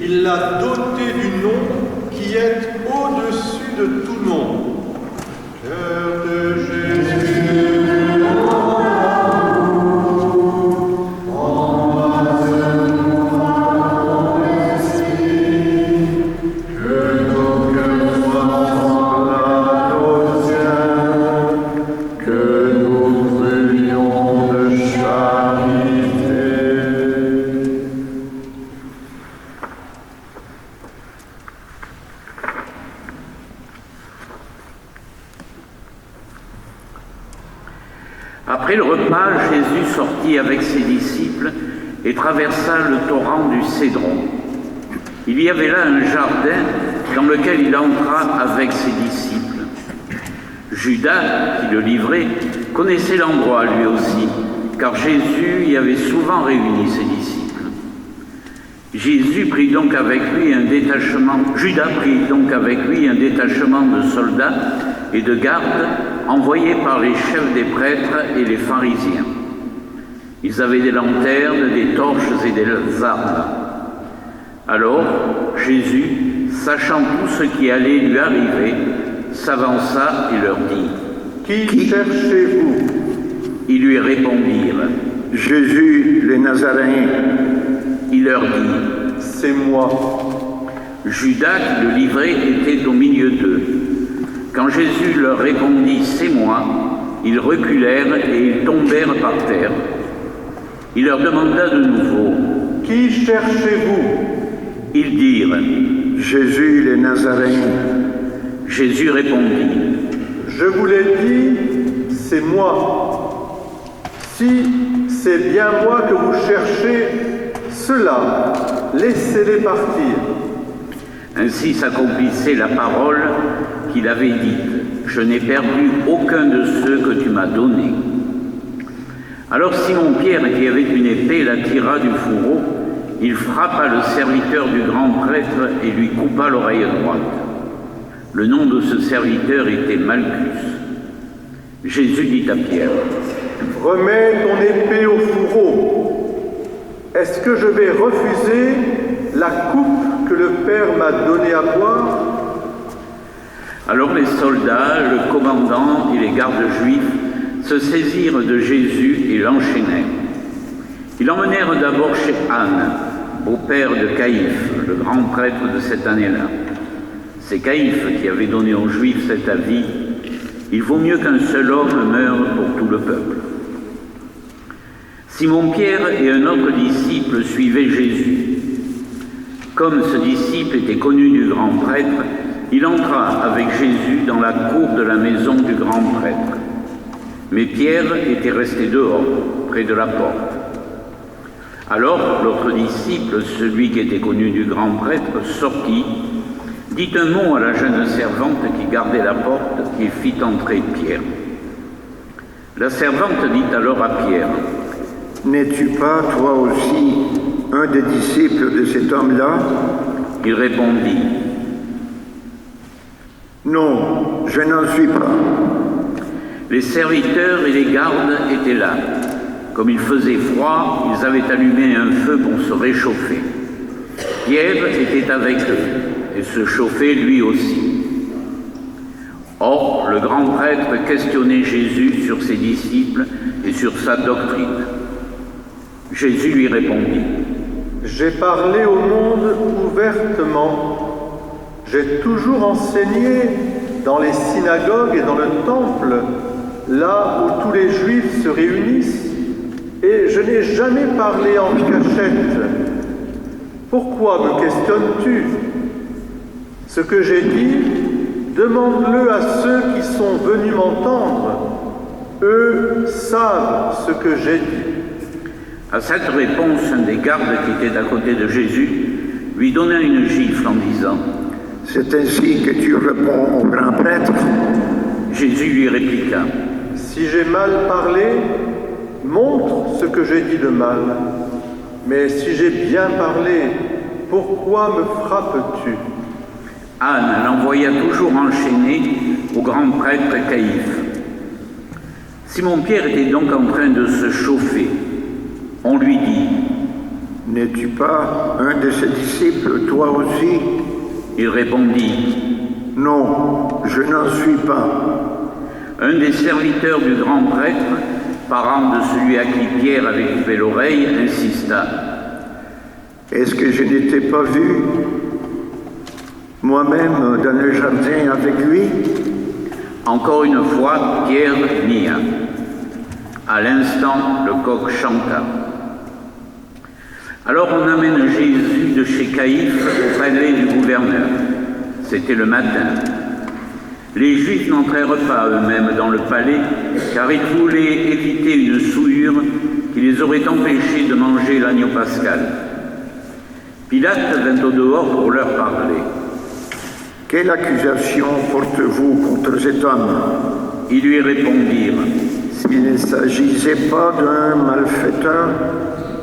Il l'a doté du nom qui est au-dessus de tout nom. Cœur de Jésus. Après le repas, Jésus sortit avec ses disciples et traversa le torrent du Cédron. Il y avait là un jardin dans lequel il entra avec ses disciples. Judas, qui le livrait, connaissait l'endroit lui aussi, car Jésus y avait souvent réuni ses disciples. Judas prit donc avec lui un détachement de soldats et de gardes envoyés par les chefs des prêtres et les pharisiens. Ils avaient des lanternes, des torches et des armes. Alors Jésus, sachant tout ce qui allait lui arriver, s'avança et leur dit : Qui cherchez-vous ? Ils lui répondirent : Jésus, le Nazaréen. Il leur dit : C'est moi. Judas, qui le livrait, était au milieu d'eux. Quand Jésus leur répondit : C'est moi, ils reculèrent et ils tombèrent par terre. Il leur demanda de nouveau : Qui cherchez-vous ? Ils dirent : Jésus, le Nazaréen. Jésus répondit : Je vous l'ai dit, c'est moi. Si c'est bien moi que vous cherchez, ceux-là, laissez-les partir. Ainsi s'accomplissait la parole qu'il avait dite : Je n'ai perdu aucun de ceux que tu m'as donnés. Alors Simon-Pierre, qui avait une épée, la tira du fourreau. Il frappa le serviteur du grand prêtre et lui coupa l'oreille droite. Le nom de ce serviteur était Malchus. Jésus dit à Pierre : Remets ton épée au fourreau. Est-ce que je vais refuser la coupe que le Père m'a donnée à boire ? Alors les soldats, le commandant et les gardes juifs se saisirent de Jésus et l'enchaînèrent. Ils l'emmenèrent d'abord chez Anne, beau-père de Caïphe, le grand prêtre de cette année-là. C'est Caïphe qui avait donné aux Juifs cet avis : il vaut mieux qu'un seul homme meure pour tout le peuple. Simon-Pierre et un autre disciple suivaient Jésus. Comme ce disciple était connu du grand prêtre, il entra avec Jésus dans la cour de la maison du grand prêtre. Mais Pierre était resté dehors, près de la porte. Alors l'autre disciple, celui qui était connu du grand prêtre, sortit, dit un mot à la jeune servante qui gardait la porte et fit entrer Pierre. La servante dit alors à Pierre : N'es-tu pas, toi aussi, un des disciples de cet homme-là ? Il répondit : Non, je n'en suis pas. Les serviteurs et les gardes étaient là. Comme il faisait froid, ils avaient allumé un feu pour se réchauffer. Pierre était avec eux et se chauffait lui aussi. Or, le grand prêtre questionnait Jésus sur ses disciples et sur sa doctrine. Jésus lui répondit : J'ai parlé au monde ouvertement. J'ai toujours enseigné dans les synagogues et dans le temple, là où tous les Juifs se réunissent, et je n'ai jamais parlé en cachette. Pourquoi me questionnes-tu ? Ce que j'ai dit, demande-le à ceux qui sont venus m'entendre. Eux savent ce que j'ai dit. À cette réponse, un des gardes qui était à côté de Jésus lui donna une gifle en disant : C'est ainsi que tu réponds au grand prêtre ? Jésus lui répliqua : Si j'ai mal parlé, montre ce que j'ai dit de mal. Mais si j'ai bien parlé, pourquoi me frappes-tu ? Anne l'envoya toujours enchaîné au grand prêtre Caïphe. Simon-Pierre était donc en train de se chauffer. On lui dit : N'es-tu pas un de ses disciples, toi aussi? Il répondit, Non, je n'en suis pas. un des serviteurs du grand prêtre, parent de celui à qui Pierre avait coupé l'oreille, insista. Est-ce que je n'étais pas vu moi-même dans le jardin avec lui? Encore une fois, Pierre nia. À l'instant, le coq chanta. Alors on amène Jésus de chez Caïphe au palais du gouverneur. C'était le matin. Les Juifs n'entrèrent pas eux-mêmes dans le palais, car ils voulaient éviter une souillure qui les aurait empêchés de manger l'agneau pascal. Pilate vint au dehors pour leur parler. Quelle accusation portez-vous contre cet homme? Ils lui répondirent, S'il ne s'agissait pas d'un malfaiteur,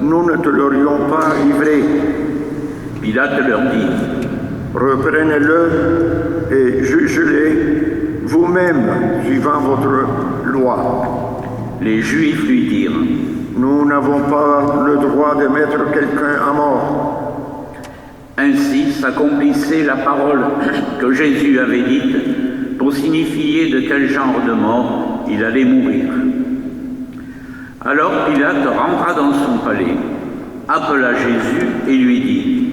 nous ne te l'aurions pas livré. Pilate leur dit, Reprenez-le et jugez-les vous-même suivant votre loi. les Juifs lui dirent, Nous n'avons pas le droit de mettre quelqu'un à mort. ainsi s'accomplissait la parole que Jésus avait dite pour signifier de quel genre de mort il allait mourir. Alors Pilate rentra dans son palais, appela Jésus et lui dit,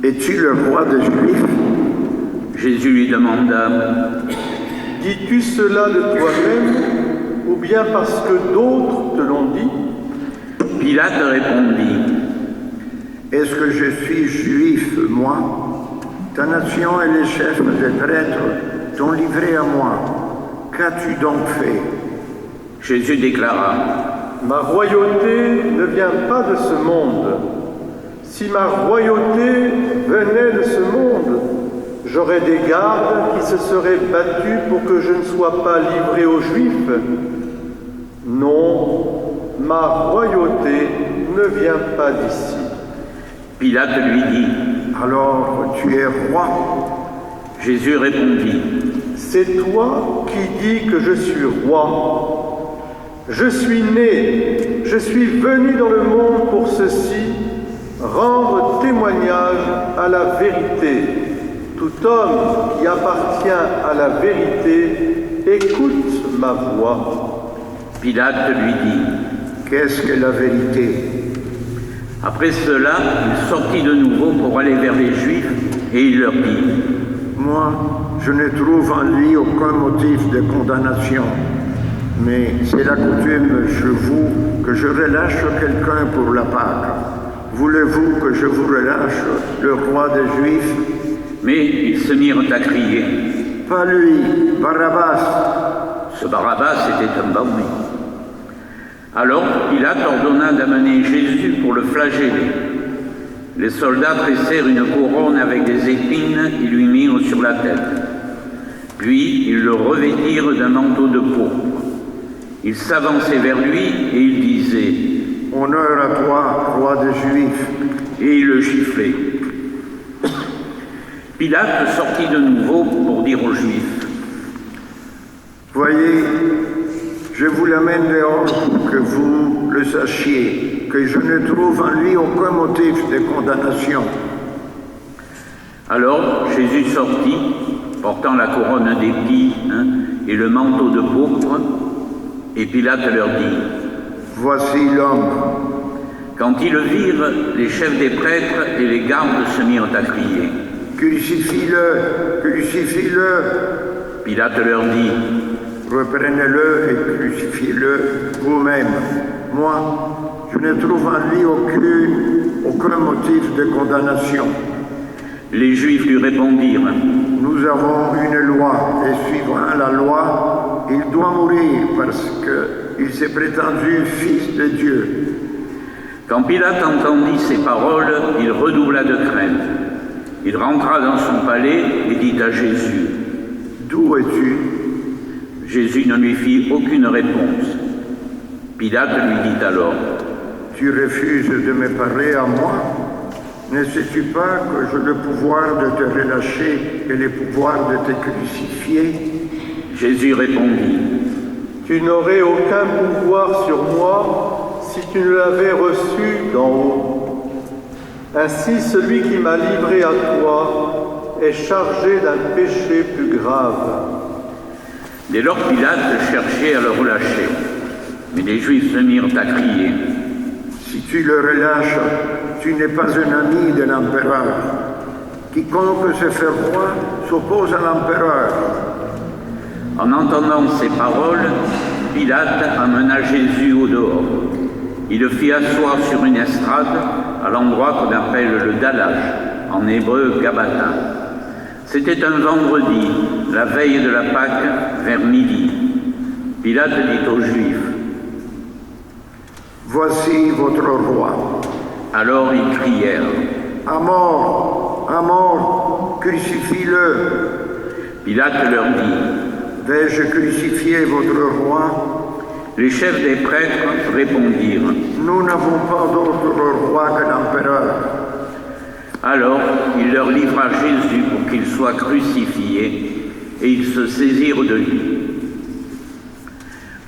Es-tu le roi des Juifs? Jésus lui demanda, Dis-tu cela de toi-même ou bien parce que d'autres te l'ont dit? Pilate répondit, Est-ce que je suis juif, moi? Ta nation et les chefs des prêtres t'ont livré à moi. Qu'as-tu donc fait? Jésus déclara, Ma royauté ne vient pas de ce monde. Si ma royauté venait de ce monde, j'aurais des gardes qui se seraient battus pour que je ne sois pas livré aux Juifs. Non, ma royauté ne vient pas d'ici. Pilate lui dit, Alors tu es roi? Jésus répondit, C'est toi qui dis que je suis roi. Je suis né, je suis venu dans le monde pour ceci, rendre témoignage à la vérité. Tout homme qui appartient à la vérité écoute ma voix. Pilate lui dit, Qu'est-ce que la vérité? après cela, il sortit de nouveau pour aller vers les Juifs et il leur dit, Moi, je ne trouve en lui aucun motif de condamnation. Mais c'est la coutume chez vous que je relâche quelqu'un pour la Pâque. Voulez-vous que je vous relâche, le roi des Juifs? mais ils se mirent à crier. Pas lui, Barabbas. Ce Barabbas était un bandit. Alors Pilate ordonna d'amener Jésus pour le flageller. Les soldats tressèrent une couronne avec des épines et lui mirent sur la tête. Puis ils le revêtirent d'un manteau de pourpre. Ils s'avançaient vers lui et ils disaient, Honneur à toi, roi des Juifs. et ils le giflaient. Pilate sortit de nouveau pour dire aux Juifs, Voyez, je vous l'amène dehors pour que vous le sachiez, que je ne trouve en lui aucun motif de condamnation. Alors Jésus sortit, portant la couronne d'épines et le manteau de pourpre, et Pilate leur dit, Voici l'homme. quand ils le virent, les chefs des prêtres et les gardes se mirent à crier. Crucifie-le, crucifie-le. Pilate leur dit, Reprenez-le et crucifiez-le vous-même. Moi, je ne trouve en lui aucun motif de condamnation. les Juifs lui répondirent, Nous avons une loi, et suivant la loi, il doit mourir parce qu'il s'est prétendu fils de Dieu. quand Pilate entendit ces paroles, il redoubla de crainte. Il rentra dans son palais et dit à Jésus, D'où es-tu? Jésus ne lui fit aucune réponse. Pilate lui dit alors, Tu refuses de me parler à moi? Ne sais-tu pas que j'ai le pouvoir de te relâcher et le pouvoir de te crucifier? Jésus répondit, Tu n'aurais aucun pouvoir sur moi si tu ne l'avais reçu d'en haut. Ainsi, celui qui m'a livré à toi est chargé d'un péché plus grave. Dès lors, Pilate cherchait à le relâcher, mais les Juifs se mirent à crier. Si tu le relâches, tu n'es pas un ami de l'empereur. Quiconque se fait roi s'oppose à l'empereur. En entendant ces paroles, Pilate amena Jésus au dehors. Il le fit asseoir sur une estrade à l'endroit qu'on appelle le Dallage, en hébreu Gabata. C'était un vendredi, la veille de la Pâque, vers midi. Pilate dit aux Juifs: « Voici votre roi. » Alors ils crièrent: « À mort, crucifie-le. » Pilate leur dit: « Vais-je crucifier votre roi ?» Les chefs des prêtres répondirent: « Nous n'avons pas d'autre roi que l'empereur. » Alors il leur livra Jésus pour qu'il soit crucifié, et ils se saisirent de lui.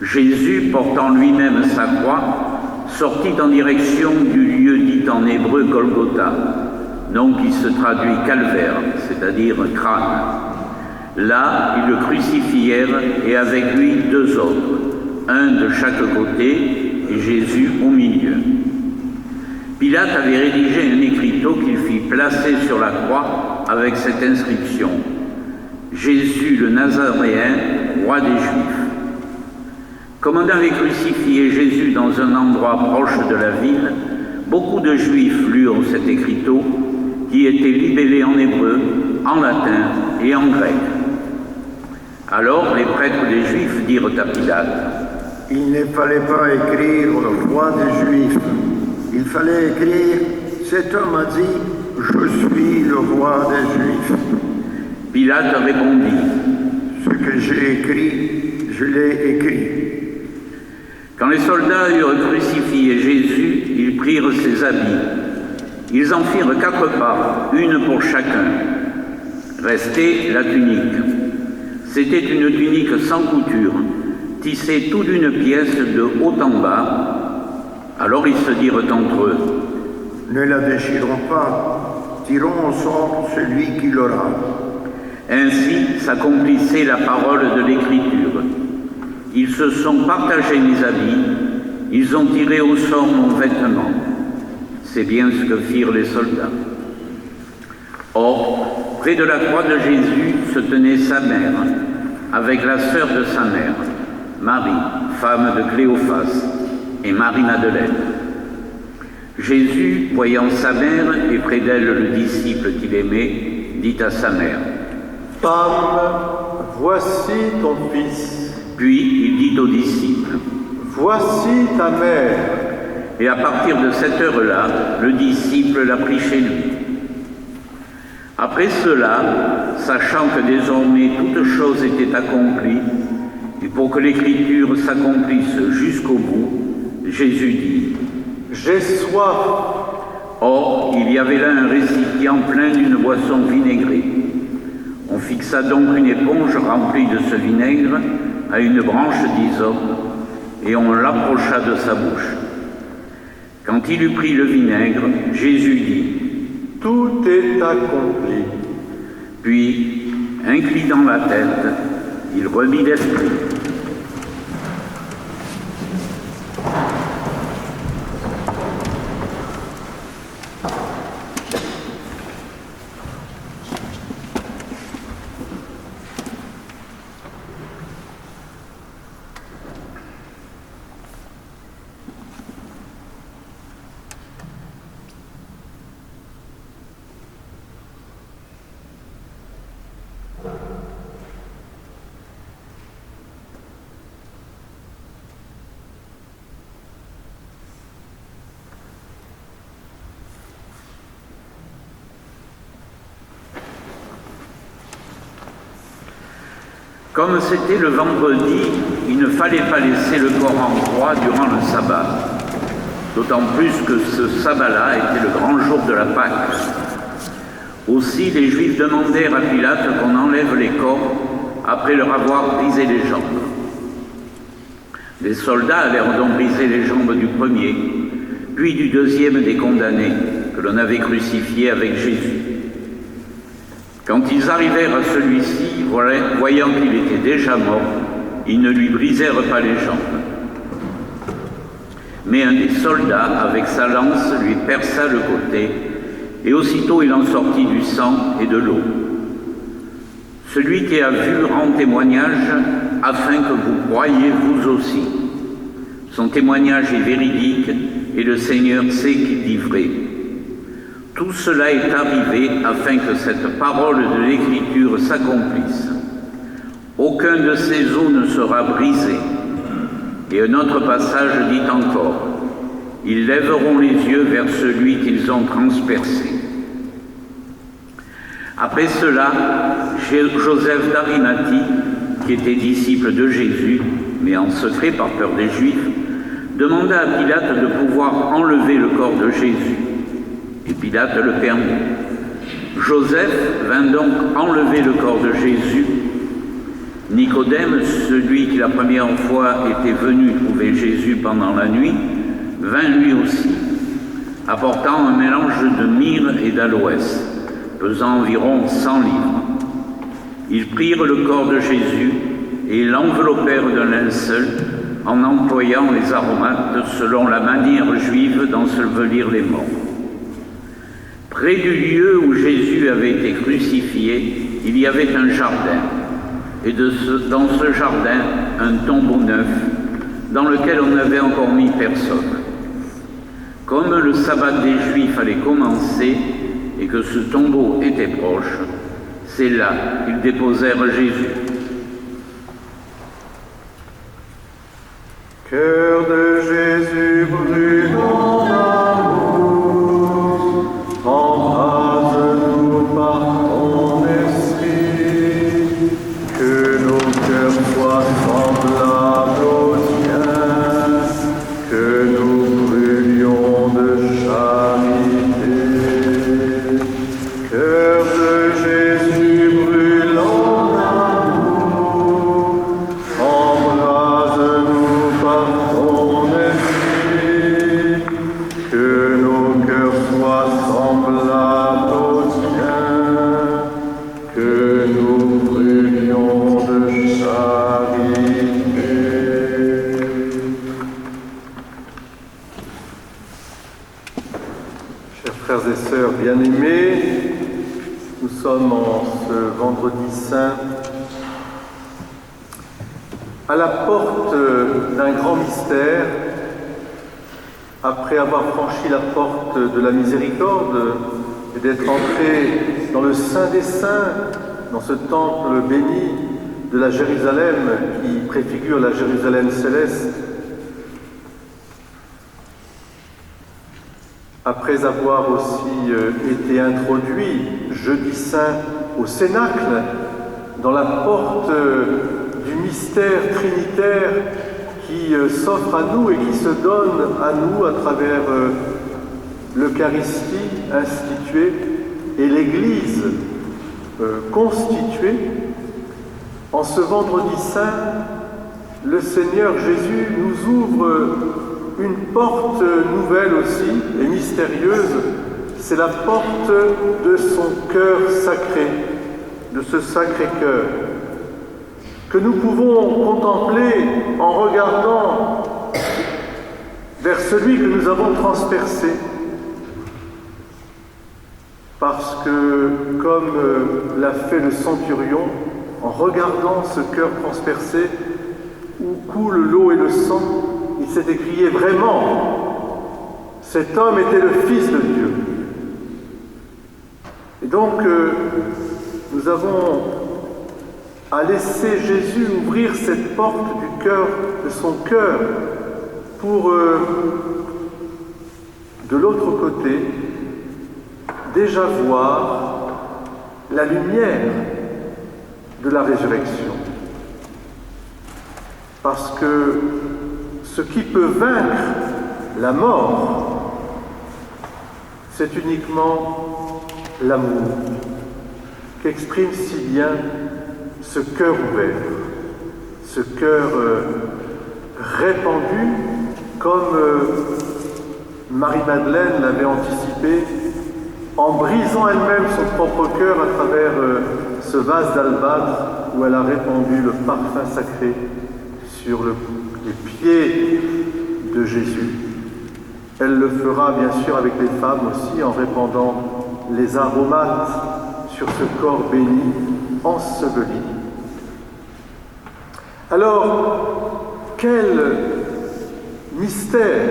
Jésus, portant lui-même sa croix, sortit en direction du lieu dit en hébreu Golgotha, nom qui se traduit calvaire, c'est-à-dire crâne. Là, ils le crucifièrent et avec lui deux autres, un de chaque côté et Jésus au milieu. Pilate avait rédigé un écriteau qu'il fit placer sur la croix avec cette inscription: « Jésus le Nazaréen, roi des Juifs ». Comme on avait crucifié Jésus dans un endroit proche de la ville, beaucoup de Juifs lurent cet écriteau qui était libellé en hébreu, en latin et en grec. Alors les prêtres des Juifs dirent à Pilate: « Il ne fallait pas écrire le roi des Juifs. Il fallait écrire: cet homme a dit, je suis le roi des Juifs. » Pilate répondit: « Ce que j'ai écrit, je l'ai écrit. » Quand les soldats eurent crucifié Jésus, ils prirent ses habits. Ils en firent 4 parts, une pour chacun. Restait la tunique. C'était une tunique sans couture, tissée tout d'une pièce de haut en bas. Alors ils se dirent entre eux: « Ne la déchirons pas, tirons au sort celui qui l'aura. » Ainsi s'accomplissait la parole de l'Écriture. Ils se sont partagés mes habits, ils ont tiré au sort mon vêtement. C'est bien ce que firent les soldats. Or, près de la croix de Jésus se tenait sa mère, avec la sœur de sa mère, Marie, femme de Cléophas, et Marie-Madeleine. Jésus, voyant sa mère et près d'elle le disciple qu'il aimait, dit à sa mère: « Femme, voici ton fils. » Puis il dit aux disciples: « Voici ta mère. » Et à partir de cette heure-là, le disciple l'a pris chez lui. Après cela, sachant que désormais toute chose était accomplie, et pour que l'Écriture s'accomplisse jusqu'au bout, Jésus dit: « J'ai soif. » Or, il y avait là un récipient plein d'une boisson vinaigrée. On fixa donc une éponge remplie de ce vinaigre à une branche d'hysope, et on l'approcha de sa bouche. Quand il eut pris le vinaigre, Jésus dit: « Tout est accompli. » Puis, inclinant la tête, il remit l'esprit. Comme c'était le vendredi, il ne fallait pas laisser le corps en croix durant le sabbat, d'autant plus que ce sabbat-là était le grand jour de la Pâque. Aussi, les Juifs demandèrent à Pilate qu'on enlève les corps après leur avoir brisé les jambes. Les soldats allèrent donc briser les jambes du premier, puis du deuxième des condamnés, que l'on avait crucifié avec Jésus. Quand ils arrivèrent à celui-ci, voyant qu'il était déjà mort, ils ne lui brisèrent pas les jambes. Mais un des soldats, avec sa lance, lui perça le côté, et aussitôt il en sortit du sang et de l'eau. Celui qui a vu rend témoignage, afin que vous croyiez vous aussi. Son témoignage est véridique, et le Seigneur sait qu'il dit vrai. Tout cela est arrivé afin que cette parole de l'Écriture s'accomplisse. Aucun de ces os ne sera brisé. Et un autre passage dit encore, « Ils lèveront les yeux vers celui qu'ils ont transpercé. » Après cela, Joseph d'Arimathie, qui était disciple de Jésus, mais en secret par peur des Juifs, demanda à Pilate de pouvoir enlever le corps de Jésus. Et Pilate le permit. Joseph vint donc enlever le corps de Jésus. Nicodème, celui qui la première fois était venu trouver Jésus pendant la nuit, vint lui aussi, apportant un mélange de myrrhe et d'aloès, pesant environ 100 livres. Ils prirent le corps de Jésus et l'enveloppèrent d'un linceul en employant les aromates selon la manière juive d'ensevelir les morts. Près du lieu où Jésus avait été crucifié, il y avait un jardin, et dans ce jardin, un tombeau neuf, dans lequel on n'avait encore mis personne. Comme le sabbat des Juifs allait commencer et que ce tombeau était proche, c'est là qu'ils déposèrent Jésus. Cœur de Jésus brûlant d'amour, embrase-nous par ton esprit, que nos cœurs soient semblables aux tiens, que nous brûlions de charité. Cœur de Jésus brûlant d'amour, embrase-nous par ton esprit, que nos cœurs soient semblables aux tiens, que nous brûlions de charité. Chers frères et sœurs bien-aimés, nous sommes en ce vendredi saint à la porte d'un grand mystère. Après avoir franchi la porte de la miséricorde et d'être entré dans le Saint des Saints, dans ce temple béni de la Jérusalem qui préfigure la Jérusalem céleste, après avoir aussi été introduit jeudi saint au Cénacle, dans la porte du mystère trinitaire qui s'offre à nous et qui se donne à nous à travers l'Eucharistie instituée et l'Église constituée, en ce vendredi saint, le Seigneur Jésus nous ouvre une porte nouvelle aussi et mystérieuse, c'est la porte de son cœur sacré, de ce sacré cœur, que nous pouvons contempler en regardant vers celui que nous avons transpercé. Parce que, comme l'a fait le centurion, en regardant ce cœur transpercé, où coule l'eau et le sang, il s'est écrié vraiment, cet homme était le Fils de Dieu. Et donc, nous avons à laisser Jésus ouvrir cette porte du cœur, de son cœur, pour, de l'autre côté, déjà voir la lumière de la résurrection. Parce que ce qui peut vaincre la mort, c'est uniquement l'amour qu'exprime si bien ce cœur ouvert, ce cœur répandu, comme Marie-Madeleine l'avait anticipé en brisant elle-même son propre cœur à travers ce vase d'albâtre où elle a répandu le parfum sacré sur les pieds de Jésus. Elle le fera bien sûr avec les femmes aussi en répandant les aromates sur ce corps béni, enseveli. Alors, quel mystère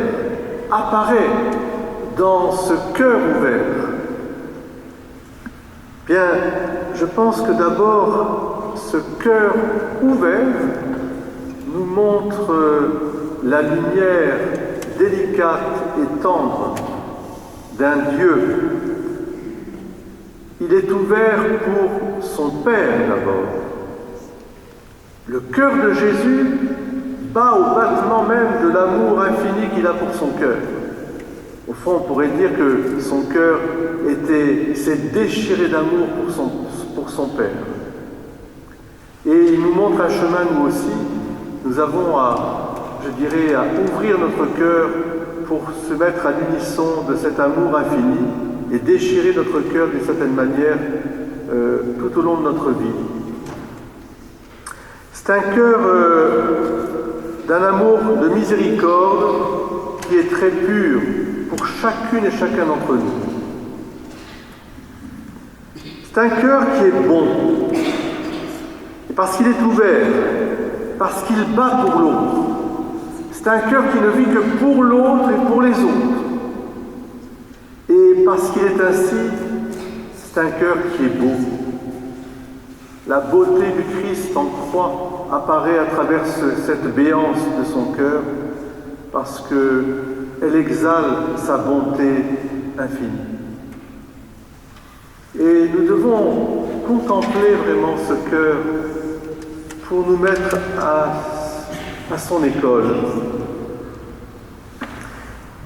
apparaît dans ce cœur ouvert? Bien, je pense que d'abord, ce cœur ouvert nous montre la lumière délicate et tendre d'un Dieu. Il est ouvert pour son Père d'abord. Le cœur de Jésus bat au battement même de l'amour infini qu'il a pour son cœur. Au fond, on pourrait dire que son cœur s'est déchiré d'amour pour son Père. Et il nous montre un chemin, nous aussi. Nous avons à ouvrir notre cœur pour se mettre à l'unisson de cet amour infini et déchirer notre cœur d'une certaine manière tout au long de notre vie. C'est un cœur d'un amour de miséricorde qui est très pur pour chacune et chacun d'entre nous. C'est un cœur qui est bon, et parce qu'il est ouvert, parce qu'il bat pour l'autre. C'est un cœur qui ne vit que pour l'autre et pour les autres. Et parce qu'il est ainsi, c'est un cœur qui est beau. La beauté du Christ en croix apparaît à travers cette béance de son cœur, parce qu'elle exhale sa bonté infinie. Et nous devons contempler vraiment ce cœur pour nous mettre à son école.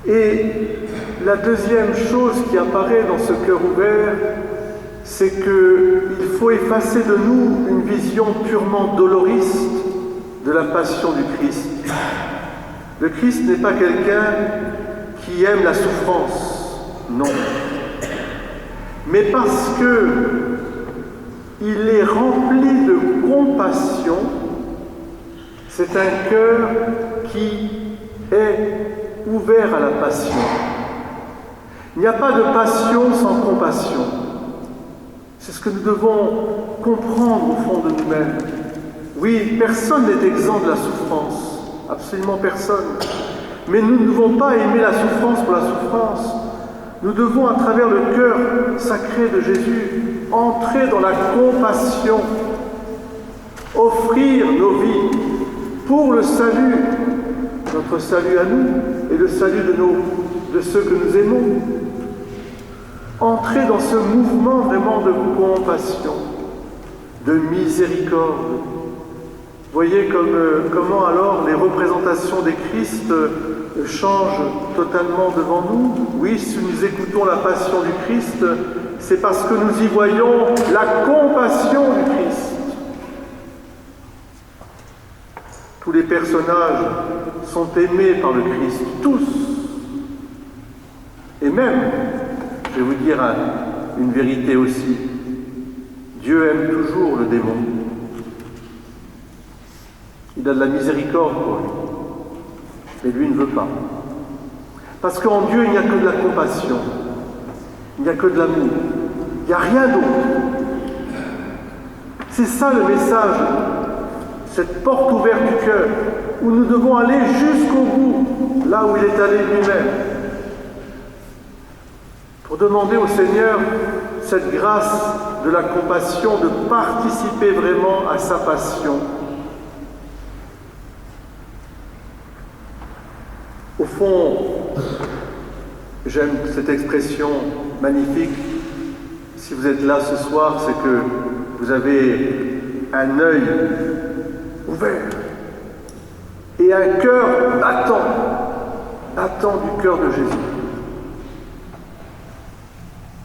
Et la deuxième chose qui apparaît dans ce cœur ouvert, c'est qu'il faut effacer de nous une vision purement doloriste de la passion du Christ. Le Christ n'est pas quelqu'un qui aime la souffrance, non. Mais parce qu'il est rempli de compassion, c'est un cœur qui est ouvert à la passion. Il n'y a pas de passion sans compassion. C'est ce que nous devons comprendre au fond de nous-mêmes. Oui, personne n'est exempt de la souffrance, absolument personne. Mais nous ne devons pas aimer la souffrance pour la souffrance. Nous devons, à travers le cœur sacré de Jésus, entrer dans la compassion, offrir nos vies pour le salut, notre salut à nous et le salut de ceux que nous aimons. Entrer dans ce mouvement vraiment de compassion, de miséricorde. Voyez comment alors les représentations des Christ changent totalement devant nous. Oui, si nous écoutons la passion du Christ, c'est parce que nous y voyons la compassion du Christ. Tous les personnages sont aimés par le Christ, tous. Et même, je vais vous dire une vérité aussi, Dieu aime toujours le démon. Il a de la miséricorde pour lui, mais lui ne veut pas. Parce qu'en Dieu, il n'y a que de la compassion, il n'y a que de l'amour, il n'y a rien d'autre. C'est ça le message, cette porte ouverte du cœur, où nous devons aller jusqu'au bout, là où il est allé lui-même, pour demander au Seigneur cette grâce de la compassion, de participer vraiment à sa passion. Au fond, j'aime cette expression magnifique. Si vous êtes là ce soir, c'est que vous avez un œil ouvert et un cœur battant du cœur de Jésus.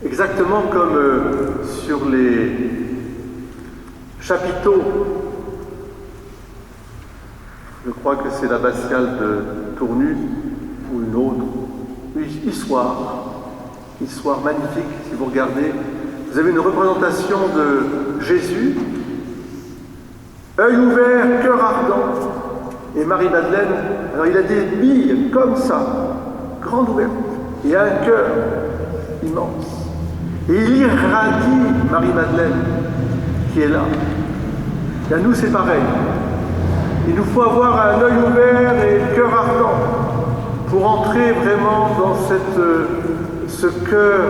Exactement comme sur les chapiteaux, je crois que c'est l'abbatiale de Tournu ou une autre, Issoire. Histoire magnifique, si vous regardez. Vous avez une représentation de Jésus, œil ouvert, cœur ardent. Et Marie-Madeleine, alors il a des billes comme ça, grande ouverte, et un cœur immense. Et il irradie Marie-Madeleine qui est là. Et à nous, c'est pareil. Il nous faut avoir un œil ouvert et un cœur ardent pour entrer vraiment dans ce cœur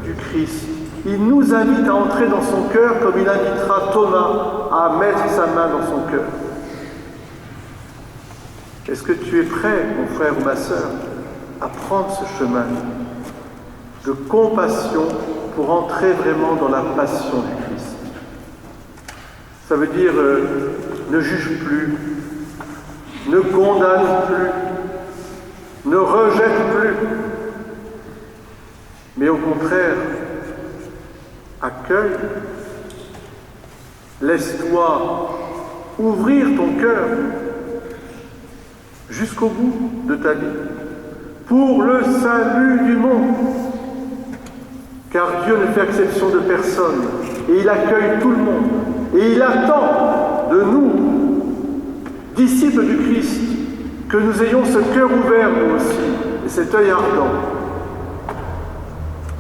du Christ. Il nous invite à entrer dans son cœur comme il invitera Thomas à mettre sa main dans son cœur. Est-ce que tu es prêt, mon frère ou ma sœur, à prendre ce chemin de compassion pour entrer vraiment dans la passion du Christ? Ça veut dire ne juge plus, ne condamne plus, ne rejette plus, mais au contraire, accueille, laisse-toi ouvrir ton cœur jusqu'au bout de ta vie, pour le salut du monde. Car Dieu ne fait exception de personne, et il accueille tout le monde, et il attend de nous, disciples du Christ, que nous ayons ce cœur ouvert nous aussi, et cet œil ardent,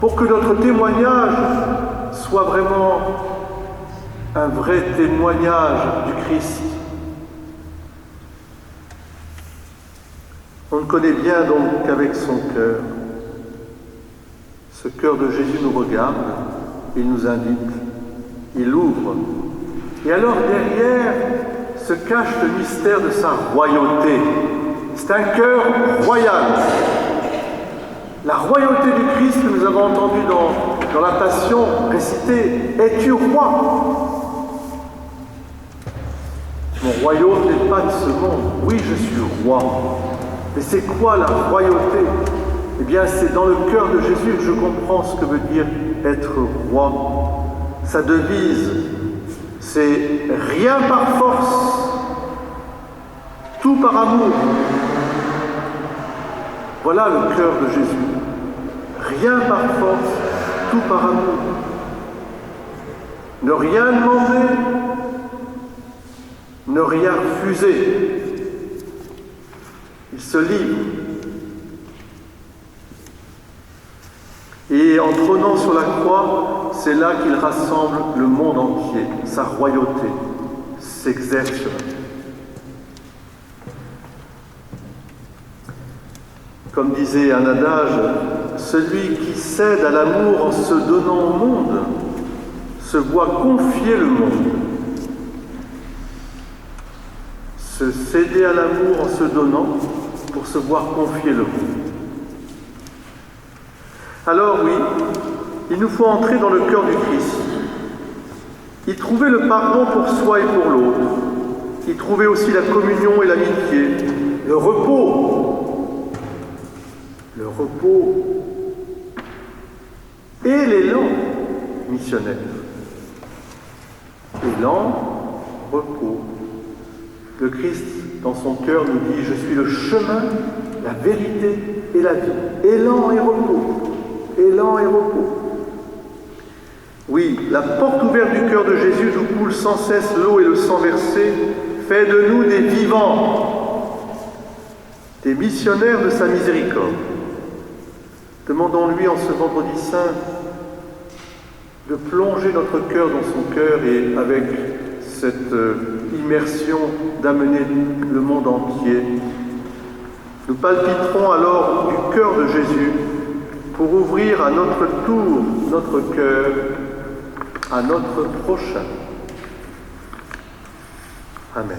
pour que notre témoignage soit vraiment un vrai témoignage du Christ. On le connaît bien donc qu'avec son cœur. Ce cœur de Jésus nous regarde, il nous invite, il ouvre. Et alors derrière se cache le mystère de sa royauté. C'est un cœur royal. La royauté du Christ que nous avons entendu dans la Passion récitée, es-tu roi? Mon royaume n'est pas de ce monde. Oui, je suis roi. Mais c'est quoi la royauté? Eh bien, c'est dans le cœur de Jésus que je comprends ce que veut dire être roi. Sa devise, c'est rien par force, tout par amour. Voilà le cœur de Jésus. Rien par force, tout par amour. Ne rien demander, ne rien refuser. Il se livre. Et en trônant sur la croix, c'est là qu'il rassemble le monde entier. Sa royauté s'exerce. Comme disait un adage, celui qui cède à l'amour en se donnant au monde se voit confier le monde. Se céder à l'amour en se donnant pour se voir confier le monde. Alors oui, il nous faut entrer dans le cœur du Christ, y trouver le pardon pour soi et pour l'autre, y trouver aussi la communion et l'amitié, le repos et l'élan missionnaire. Élan, repos. Le Christ, dans son cœur, nous dit « Je suis le chemin, la vérité et la vie. » Élan et repos. Élan et repos. Oui, la porte ouverte du cœur de Jésus d'où coule sans cesse l'eau et le sang versé fait de nous des vivants, des missionnaires de sa miséricorde. Demandons-lui en ce vendredi saint de plonger notre cœur dans son cœur et avec cette immersion d'amener le monde entier. Nous palpiterons alors du cœur de Jésus pour ouvrir à notre tour notre cœur à notre prochain. Amen.